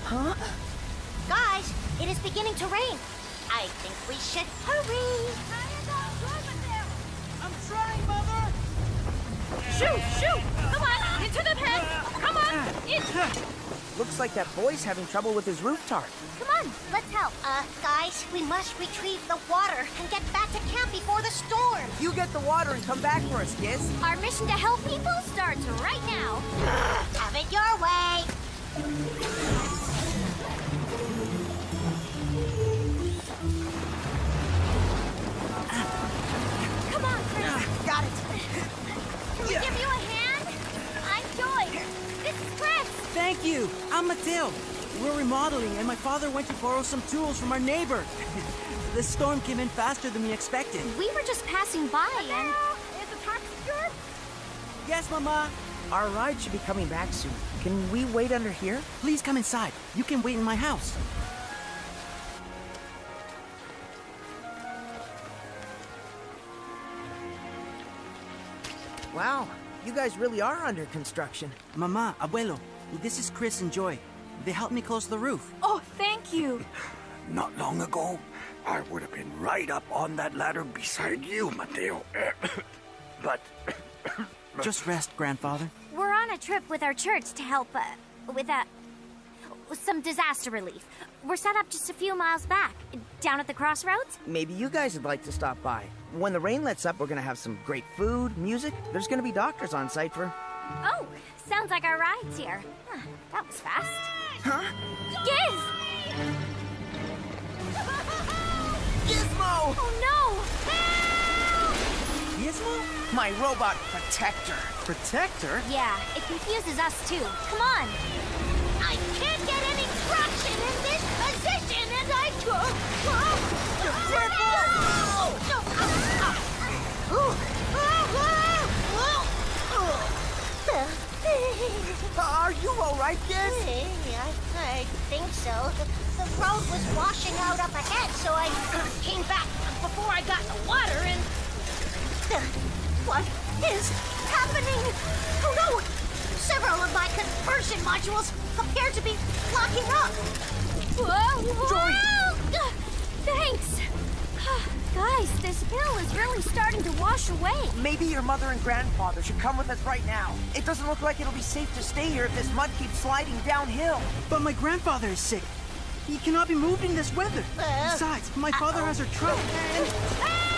Huh? Guys, it is beginning to rain. I think we should hurry. I'm trying, Mother! Shoot! Shoot! Come on! Into the pen! Come on! In! Looks like that boy's having trouble with his roof tarp. Come on, let's help. Guys, we must retrieve the water and get back to camp before the storm. You get the water and come back for us, Giz. Our mission to help people starts right now. Have it your way. Come on, Chris. Got it. Can we give you a hand? I'm Joy. This is Chris. Thank you. I'm Matteo. We're remodeling, and my father went to borrow some tools from our neighbor. The storm came in faster than we expected. We were just passing by and... Is the taxi good? Yes, Mama. Our ride should be coming back soon. Can we wait under here? Please come inside. You can wait in my house. Wow, you guys really are under construction. Mama, Abuelo, this is Chris and Joy. They helped me close the roof. Oh, thank you. Not long ago, I would have been right up on that ladder beside you, Mateo. But... Just rest, Grandfather. We're on a trip with our church to help, with some disaster relief. We're set up just a few miles back, down at the crossroads. Maybe you guys would like to stop by. When the rain lets up, we're gonna have some great food, music. There's gonna be doctors on site for... Oh, sounds like our ride's here. Huh, that was fast. Huh? Giz! Gizmo! Oh no! Gizmo? My robot protector. Protector? Yeah, it confuses us too. Come on! I can't get any traction in this position, and I... Are you all right, Giz? I think so. The road was washing out up ahead, so I came back before I got in the water and... What is happening? Oh no! Several of my conversion modules appear to be locking up. Whoa! Thanks! Guys, this hill is really starting to wash away. Maybe your mother and grandfather should come with us right now. It doesn't look like it'll be safe to stay here if this mud keeps sliding downhill. But my grandfather is sick. He cannot be moved in this weather. Besides, my father has our truck. And...